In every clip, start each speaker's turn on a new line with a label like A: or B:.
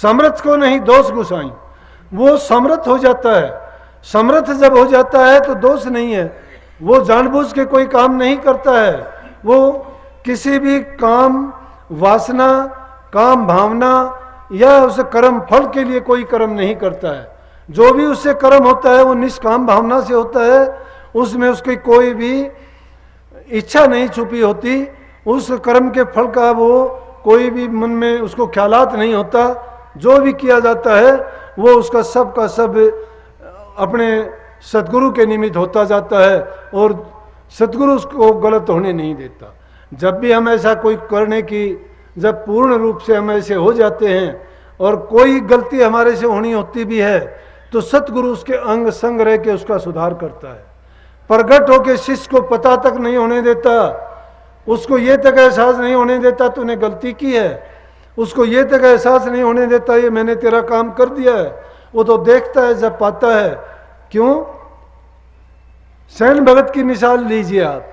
A: समर्थ को नहीं दोष गुसाई। वो समर्थ हो जाता है, समर्थ जब हो जाता है तो दोष नहीं है। वो जानबूझ के कोई काम नहीं करता है, वो किसी भी काम वासना, काम भावना या उस कर्म फल के लिए कोई कर्म नहीं करता है। जो भी उससे कर्म होता है वो निष्काम भावना से होता है, उसमें उसकी कोई भी इच्छा नहीं छुपी होती, उस कर्म के फल का वो कोई भी मन में उसको ख्यालात नहीं होता। जो भी किया जाता है वो उसका सब का सब अपने सतगुरु के निमित्त होता जाता है और सतगुरु उसको गलत होने नहीं देता। जब भी हम ऐसा कोई करने की, जब पूर्ण रूप से हम ऐसे हो जाते हैं और कोई गलती हमारे से होनी होती भी है तो सतगुरु उसके अंग संग रह के उसका सुधार करता है। प्रगट होकर शिष्य को पता तक नहीं होने देता, उसको ये तक एहसास नहीं होने देता तूने गलती की है, उसको ये तक एहसास नहीं होने देता ये मैंने तेरा काम कर दिया है। वो तो देखता है जब पाता है। क्यों? सैन भगत की मिसाल लीजिए आप।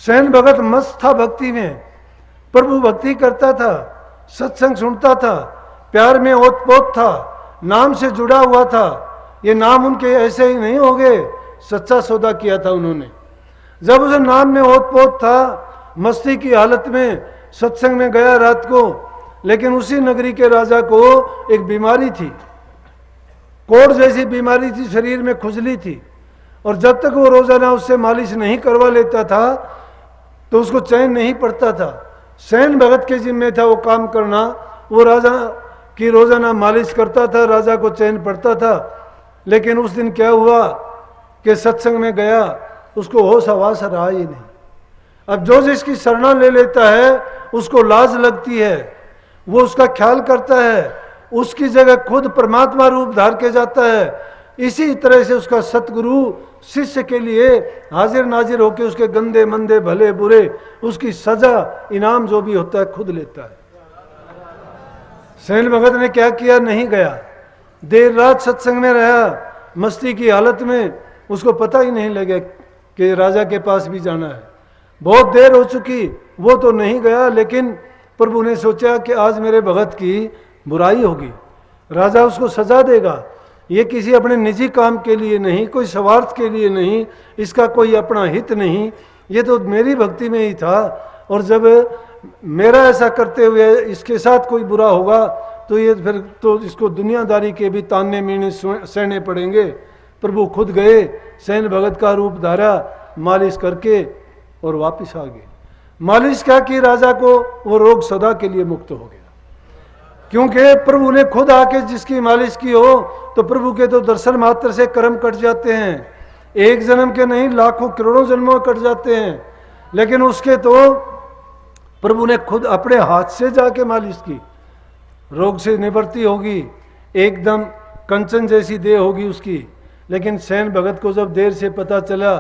A: सैन भगत मस्त था भक्ति में, प्रभु भक्ति करता था, सत्संग सुनता था, प्यार में ओतपोत था, नाम से जुड़ा हुआ था। ये नाम उनके ऐसे ही नहीं हो गए, सच्चा सौदा किया था उन्होंने। जब उसे नाम में ओतपोत था, मस्ती की हालत में सत्संग में गया रात को, लेकिन उसी नगरी के राजा को एक बीमारी थी, कोढ़ जैसी बीमारी थी, शरीर में खुजली थी, और जब तक वो रोजाना उससे मालिश नहीं करवा लेता था तो उसको चैन नहीं पड़ता था। सैन भगत के जिम्मे था वो काम करना। वो राजा की रोजाना मालिश करता था, राजा को चैन पड़ता था। लेकिन उस दिन क्या हुआ कि सत्संग में गया, उसको होश हवास रहा ही नहीं। अब जो जिसकी शरणा ले लेता है उसको लाज लगती है, वो उसका ख्याल करता है, उसकी जगह खुद परमात्मा रूप धार के जाता है। इसी तरह से उसका सतगुरु शिष्य के लिए हाजिर नाजिर होकर उसके गंदे मंदे भले बुरे उसकी सजा इनाम जो भी होता है खुद लेता है। सैन भगत ने क्या किया? नहीं गया, देर रात सत्संग में रहा, मस्ती की हालत में, उसको पता ही नहीं लगा कि राजा के पास भी जाना है। बहुत देर हो चुकी, वो तो नहीं गया, लेकिन प्रभु ने सोचा कि आज मेरे भगत की बुराई होगी, राजा उसको सजा देगा। ये किसी अपने निजी काम के लिए नहीं, कोई स्वार्थ के लिए नहीं, इसका कोई अपना हित नहीं, ये तो मेरी भक्ति में ही था। और जब मेरा ऐसा करते हुए इसके साथ कोई बुरा होगा तो ये फिर तो इसको दुनियादारी के भी ताने मीने सहने पड़ेंगे। प्रभु खुद गए, सैन भगत का रूप धारा, मालिश करके और वापस आ गए। मालिश क्या की राजा को, वो रोग सदा के लिए मुक्त हो गया। क्योंकि प्रभु ने खुद आके जिसकी मालिश की हो तो प्रभु के तो दर्शन मात्र से कर्म कट जाते हैं। एक जन्म के नहीं, लाखों करोड़ों जन्मों कट जाते हैं, लेकिन उसके तो प्रभु ने खुद अपने हाथ से जाके मालिश की। रोग से निवृत्ति होगी, एकदम कंचन जैसी देह होगी उसकी। लेकिन सैन भगत को जब देर से पता चला,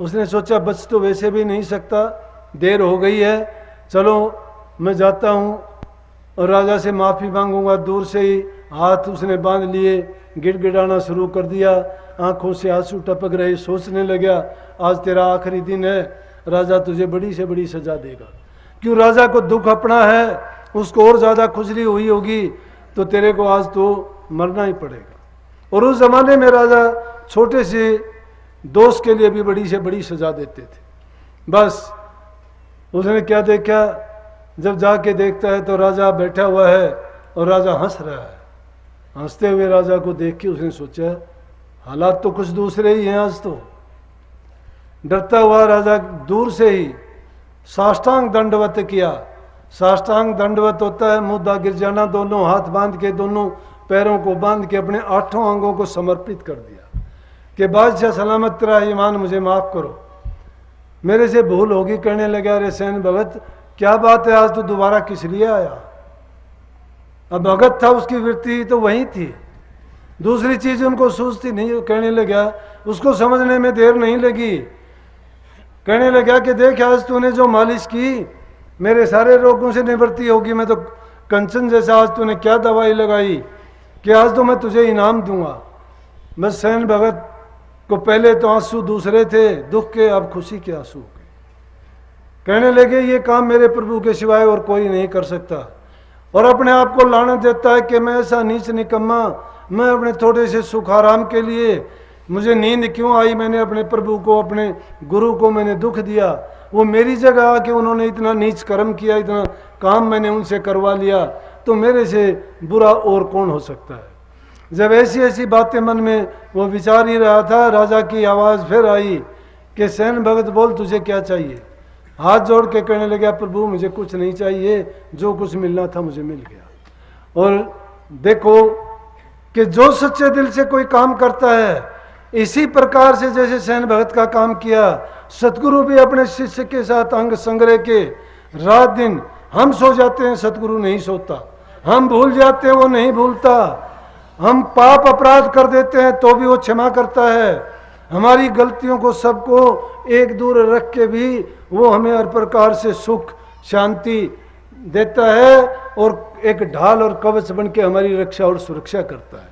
A: उसने सोचा बच तो वैसे भी नहीं सकता, देर हो गई है, चलो मैं जाता हूँ और राजा से माफ़ी मांगूंगा। दूर से ही हाथ उसने बांध लिए, गिड़गिड़ाना शुरू कर दिया, आंखों से आंसू टपक रहे, सोचने लगा आज तेरा आखिरी दिन है, राजा तुझे बड़ी से बड़ी सजा देगा। क्यों? राजा को दुख अपना है, उसको और ज़्यादा खुजली हुई होगी, तो तेरे को आज तो मरना ही पड़ेगा। और उस जमाने में राजा छोटे से दोष के लिए भी बड़ी से बड़ी सजा देते थे। बस उसने क्या देखा, जब जाके देखता है तो राजा बैठा हुआ है और राजा हंस रहा है। हंसते हुए राजा को देख के उसने सोचा हालात तो कुछ दूसरे ही हैं आज तो। डरता हुआ राजा दूर से ही साष्टांग दंडवत किया। साष्टांग दंडवत होता है मुद्दा गिर जाना, दोनों हाथ बांध के, दोनों पैरों को बांध के अपने 8 अंगों को समर्पित कर दिया कि बादशाह सलामत तेरा ईमान, मुझे माफ करो, मेरे से भूल होगी। कहने लगा अरे सैन भगत क्या बात है, आज तो दोबारा किस लिए आया? अब भगत था, उसकी वृत्ति तो वही थी, दूसरी चीज उनको सूझती नहीं। कहने लगा, उसको समझने में देर नहीं लगी, कहने लगा कि देख आज तूने जो मालिश की मेरे सारे रोगों से निवृत्ति होगी। मैं तो कंचन जैसा, आज तूने क्या दवाई लगाई कि आज तो मैं तुझे इनाम दूंगा। बस सैन भगत को पहले तो आंसू दूसरे थे दुख के, अब खुशी के आंसू के। कहने लगे ये काम मेरे प्रभु के सिवाय और कोई नहीं कर सकता। और अपने आप को लानत देता है कि मैं ऐसा नीच निकम्मा, मैं अपने थोड़े से सुख आराम के लिए मुझे नींद क्यों आई, मैंने अपने प्रभु को, अपने गुरु को मैंने दुख दिया, वो मेरी जगह आके उन्होंने इतना नीच कर्म किया, इतना काम मैंने उनसे करवा लिया, तो मेरे से बुरा और कौन हो सकता है। जब ऐसी ऐसी बातें मन में वो विचार ही रहा था, राजा की आवाज़ फिर आई कि सैन भगत बोल तुझे क्या चाहिए। हाथ जोड़ के कहने लगा, प्रभु मुझे कुछ नहीं चाहिए, जो कुछ मिलना था मुझे मिल गया। और देखो कि जो सच्चे दिल से कोई काम करता है, इसी प्रकार से जैसे सैन भगत का काम किया, सतगुरु भी अपने शिष्य के साथ अंग संग्रह के रात दिन, हम सो जाते हैं सतगुरु नहीं सोता, हम भूल जाते हैं वो नहीं भूलता, हम पाप अपराध कर देते हैं तो भी वो क्षमा करता है, हमारी गलतियों को सबको एक दूर रख के भी वो हमें हर प्रकार से सुख शांति देता है और एक ढाल और कवच बन के हमारी रक्षा और सुरक्षा करता है।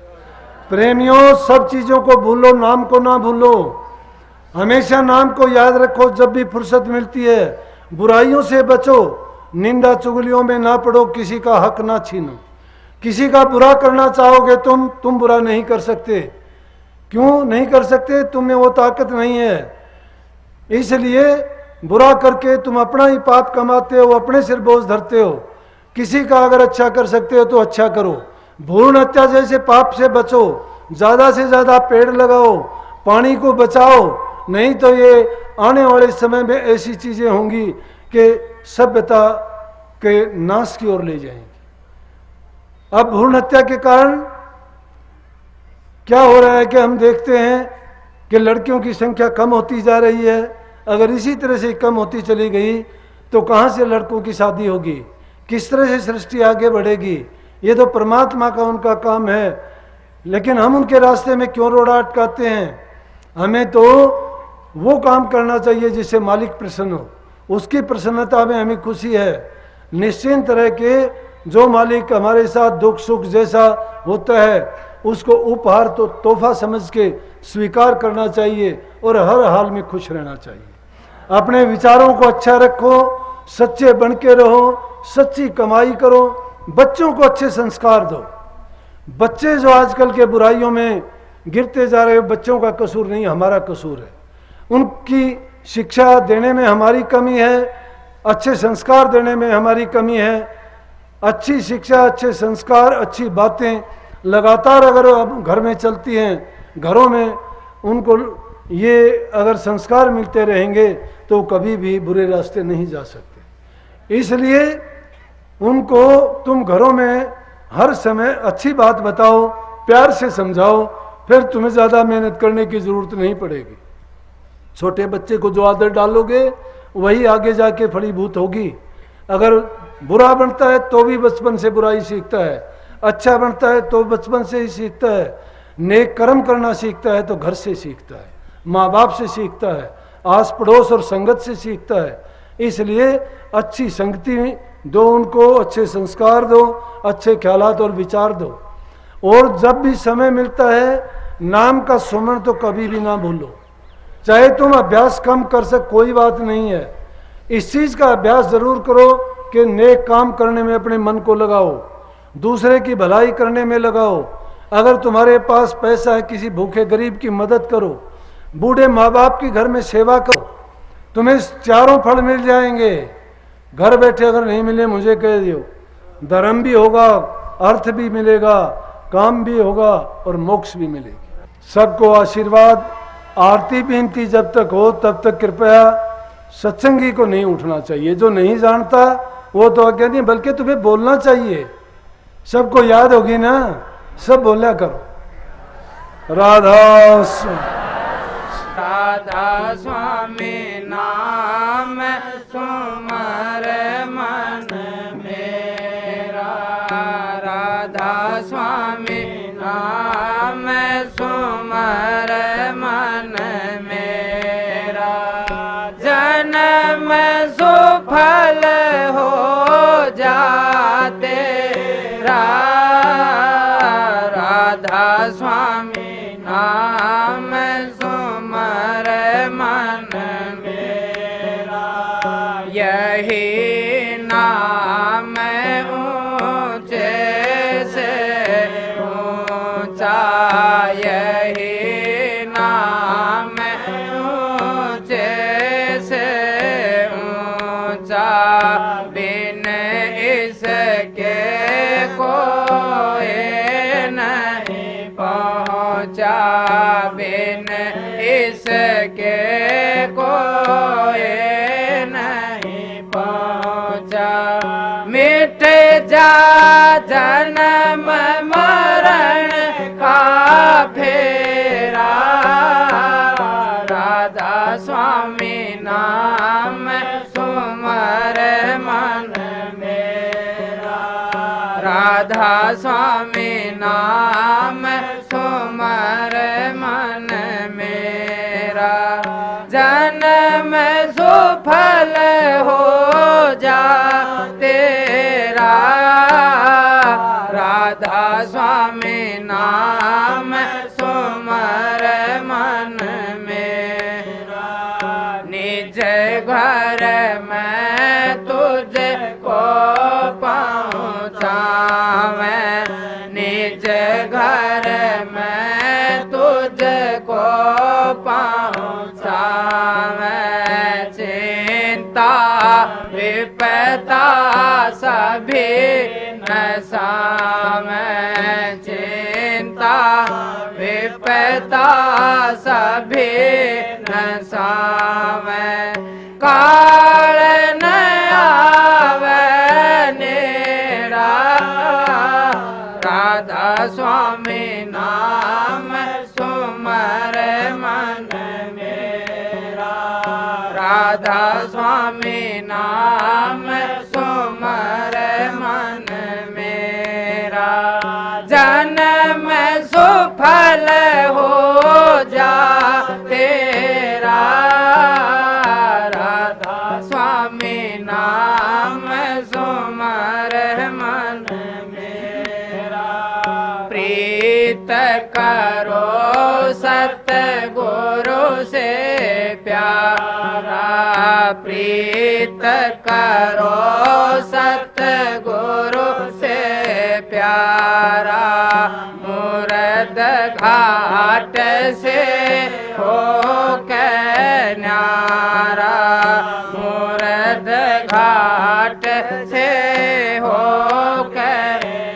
A: प्रेमियों, सब चीज़ों को भूलो, नाम को ना भूलो, हमेशा नाम को याद रखो जब भी फुर्सत मिलती है। बुराइयों से बचो, निंदा चुगलियों में ना पड़ो, किसी का हक ना छीनो। किसी का बुरा करना चाहोगे तुम बुरा नहीं कर सकते। क्यों नहीं कर सकते? तुम्हें वो ताकत नहीं है, इसलिए बुरा करके तुम अपना ही पाप कमाते हो, अपने सिर बोझ धरते हो। किसी का अगर अच्छा कर सकते हो तो अच्छा करो। भ्रूण हत्या जैसे पाप से बचो, ज़्यादा से ज़्यादा पेड़ लगाओ, पानी को बचाओ, नहीं तो ये आने वाले समय में ऐसी चीज़ें होंगी कि सभ्यता के नाश की ओर ले जाएंगी। अब भ्रूण हत्या के कारण क्या हो रहा है कि हम देखते हैं कि लड़कियों की संख्या कम होती जा रही है। अगर इसी तरह से कम होती चली गई तो कहाँ से लड़कों की शादी होगी, किस तरह से सृष्टि आगे बढ़ेगी? ये तो परमात्मा का उनका काम है, लेकिन हम उनके रास्ते में क्यों रोड़ा अटकाते हैं? हमें तो वो काम करना चाहिए जिससे मालिक प्रसन्न हो, उसकी प्रसन्नता में हमें खुशी है। निश्चिंत रह के जो मालिक हमारे साथ दुख सुख जैसा होता है उसको उपहार तो तोहफा समझ के स्वीकार करना चाहिए और हर हाल में खुश रहना चाहिए। अपने विचारों को अच्छा रखो, सच्चे बन के रहो, सच्ची कमाई करो, बच्चों को अच्छे संस्कार दो। बच्चे जो आजकल के बुराइयों में गिरते जा रहे हैं, बच्चों का कसूर नहीं, हमारा कसूर है। उनकी शिक्षा देने में हमारी कमी है, अच्छे संस्कार देने में हमारी कमी है। अच्छी शिक्षा, अच्छे संस्कार, अच्छी बातें लगातार अगर घर में चलती हैं, घरों में उनको ये अगर संस्कार मिलते रहेंगे तो कभी भी बुरे रास्ते नहीं जा सकते। इसलिए उनको तुम घरों में हर समय अच्छी बात बताओ, प्यार से समझाओ, फिर तुम्हें ज़्यादा मेहनत करने की ज़रूरत नहीं पड़ेगी। छोटे बच्चे को जो आदत डालोगे वही आगे जाके फलीभूत होगी। अगर बुरा बनता है तो भी बचपन से बुराई सीखता है, अच्छा बनता है तो बचपन से ही सीखता है, नेक कर्म करना सीखता है तो घर से सीखता है, माँ बाप से सीखता है, आस पड़ोस और संगत से सीखता है। इसलिए अच्छी संगति दो, उनको अच्छे संस्कार दो, अच्छे ख्यालात और विचार दो। और जब भी समय मिलता है नाम का सुमरण तो कभी भी ना भूलो। चाहे तुम अभ्यास कम कर सक कोई बात नहीं है, इस चीज़ का अभ्यास जरूर करो कि नेक काम करने में अपने मन को लगाओ, दूसरे की भलाई करने में लगाओ। अगर तुम्हारे पास पैसा है किसी भूखे गरीब की मदद करो, बूढ़े माँ बाप की घर में सेवा करो, तुम्हें चारों फल मिल जाएंगे। घर बैठे अगर नहीं मिले मुझे कह दियो, धर्म भी होगा, अर्थ भी मिलेगा, काम भी होगा और मोक्ष भी मिलेगी। सबको आशीर्वाद। आरती विनती जब तक हो तब तक कृपया सत्संगी को नहीं उठना चाहिए। जो नहीं जानता वो तो आज्ञा नहीं, बल्कि तुम्हें बोलना चाहिए। सबको याद होगी ना, सब बोला करो। राधा
B: स्वामी नाम सुमर मन मेरा, राधा स्वामी नाम सुमर मन मेरा, जन्म सुफल हो जाते राधा स्वामी नाम सुमर मन मेरा, यही नाम पहुँचा बिन इसके कोई नहीं पहुँचा। मिट जा जन्म मरण का फेरा राधा स्वामी नाम सुमर मन मेरा। राधा स्वामी नाम सुमर मन मेरा। जन्म सुफल हो जा तेरा राधा स्वामी नाम सुमर मन मेरा। निज घर में तुझको पहुँचावें, निज घर में तुझको पहुँचावें। चिंता विपदा सभी नसावें, चिंता विपदा सभी नसावें। काल न आवे नेड़ा राधा स्वामी नाम सुमर मन मेरा। राधा स्वामी नाम सुमर मन मेरा। जन्म सुफल हो जा तेरा राधा स्वामी नाम सुमर मन मेरा। प्रीत करो सतगुरु से प्यारा, प्रीत करो सतगुरु से प्यारा। मुरद घाट से हो के न्यारा, मुरद घाट से हो के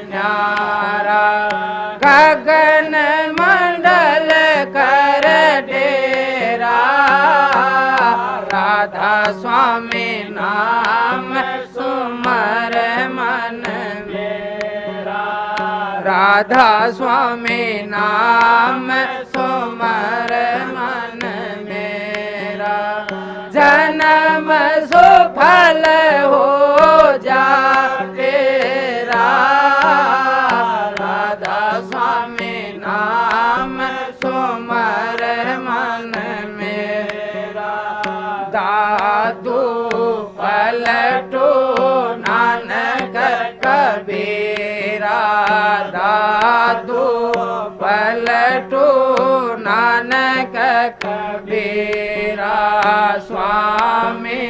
B: न्यारा। गगन मंडल कर डेरा राधा स्वामी नाम सुमर मन मेरा। राधा स्वामी नाम सुमर मन मेरा। जन्म सुफल हो जा तेरा राधा स्वामी नाम सुमर मन मेरा। दादू पलटू नानक कबीरा, दादू पलटू नानक कबीरा। स्वामी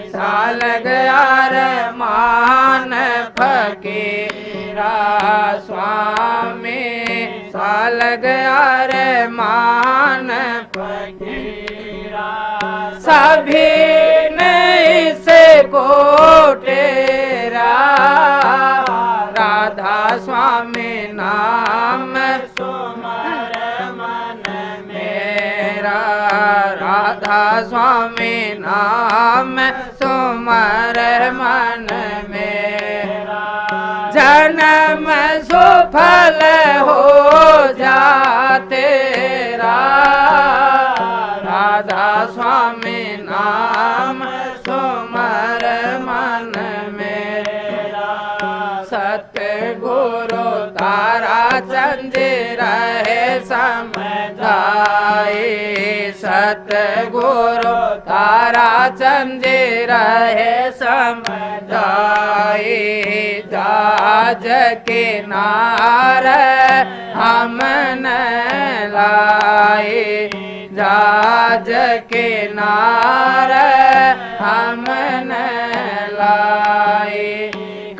B: साल गया रे मान फकीरा, स्वामी साल गया रे मान फकीरा। सभी ने इसे को तेरा राधा स्वामी नाम सुमर मन मेरा। राधा स्वामी नाम सुमर मन मेरा। जन्म सुफल हो जा तेरा राधा स्वामी नाम सुमर मन मेरा। सतगुरु तारा चंद रहे समझाए, सतगुरु तारा चंद रहे समझाए। जाज किनार हम न लाए, जाज किनार हम न लाए।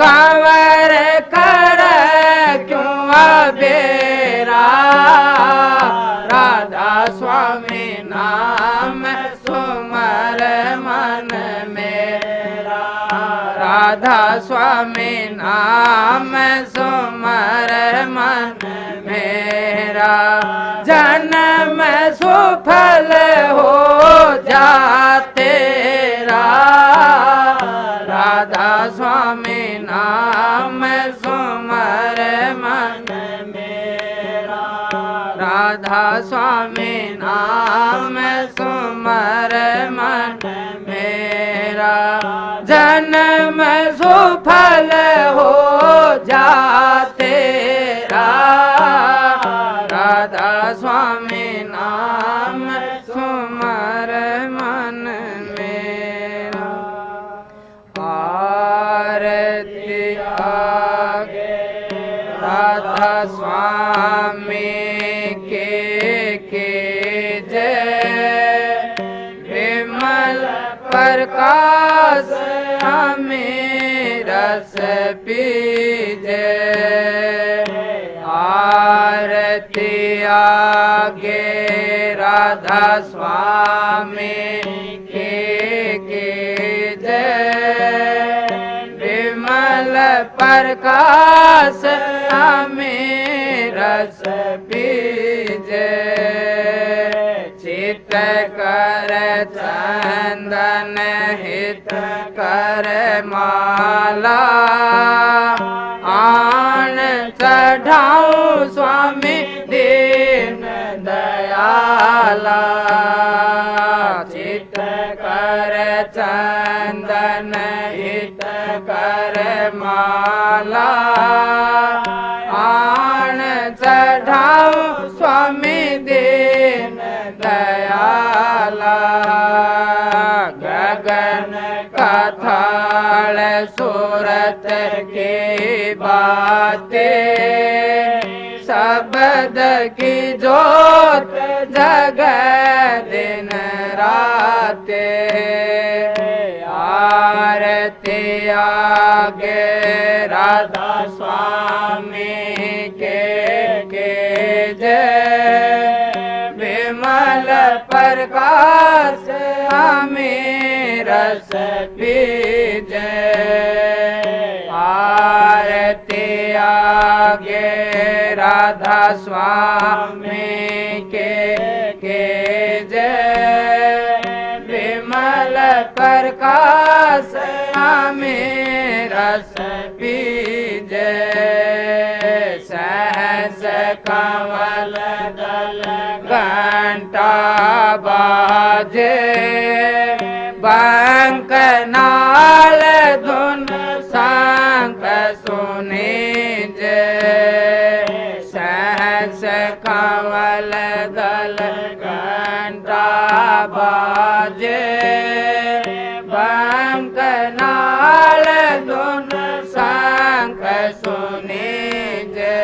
B: कंवर कर क्यों बेरा राधा स्वामी नाम सुमर मन मेरा। राधा स्वामी नाम सुमर मन मेरा। स्वामी नाम सुमर मन मेरा, राधा स्वामी नाम सुमर मन मेरा, जन्म सुफल हो जाते राधा स्वामी नाम सुमर मन मेरा। आरती आगे राधा स्वामी के जय, विमल प्रकाश हमें रस पीजे, आरती आगे राधा स्वामी के जय, विमल प्रकाश हमें रस पीजे, चित कर चंदन हित कर माला, आन चढ़ाऊं स्वामी दीन दयाला, चित कर चंदन हित कर माला, आन चढ़ाऊं स्वामी दीन दयाला, गगन कथाल सूरत की बातें, शब्द की जोत जगह दिन राते, आरती आगे राधा स्वामी के जय, विमल प्रकाश हमें रस पीजे, आरती आगे राधा स्वामी के जय, विमल प्रकाश हमें रस पीजे, सहस कमल दल घंटा बाजे, बंक नाल धुन शंख सुनीजे, सहस कमल दल घंटा बाजे, बंक नाल धुन शंख सुनीजे,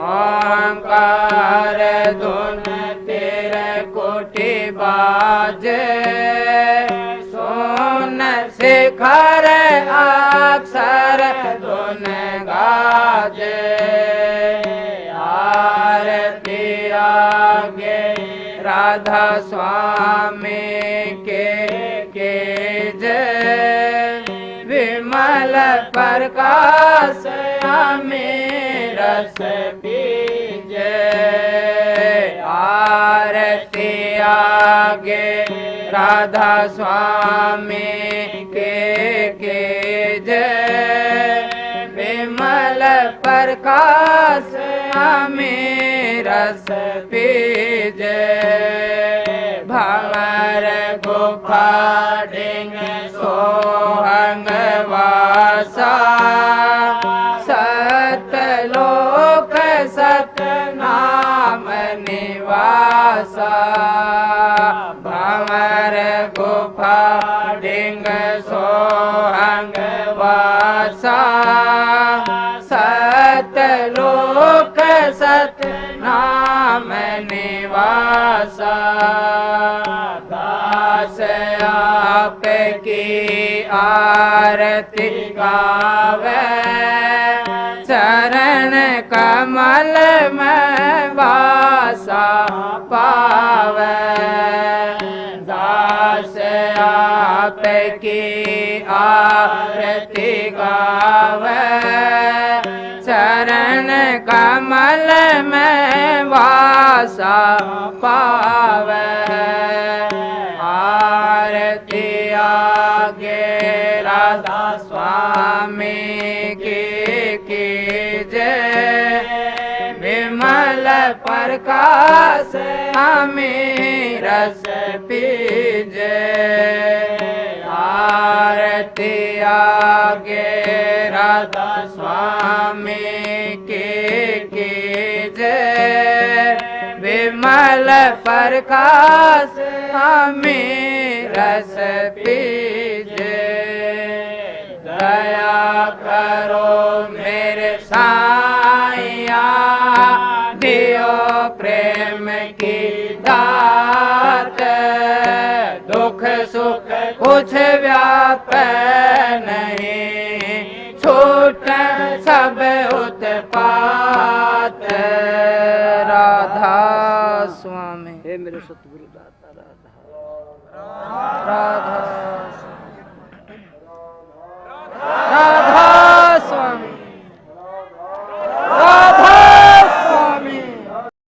B: ओंकार धुन तेरे कोटि बाजे, सोन शिखर अक्षर धुन गाजे, आरती आगे राधा स्वामी के जय, विमल प्रकाश हमें रस पीजे, आरती आगे राधा स्वामी के जय, विमल प्रकाश हमें रस पीजे, भंवर गुफा डिंग सोहंग वासा, सतलोक सत नाम निवासा, भंवर गुफा डिंग सोहंग वासा, सतलोक सत नाम निवासा, दास आपकी आरती गावे, चरण कमल में वासा पावे, दास आपकी आरती गावे, चरण कमल में वासा पावे, आरती आगे राधा स्वामी की जय। विमल प्रकाश हमें रस पीजे। आरती आगे राधा स्वामी की जय। विमल प्रकाश हमें रस पीजे। दया करो मेरे साईया, दियो प्रेम की दात। दुख सुख कुछ व्याप नहीं, छूट सब उत्पात। राधा स्वामी। हे मेरे सतगुरु।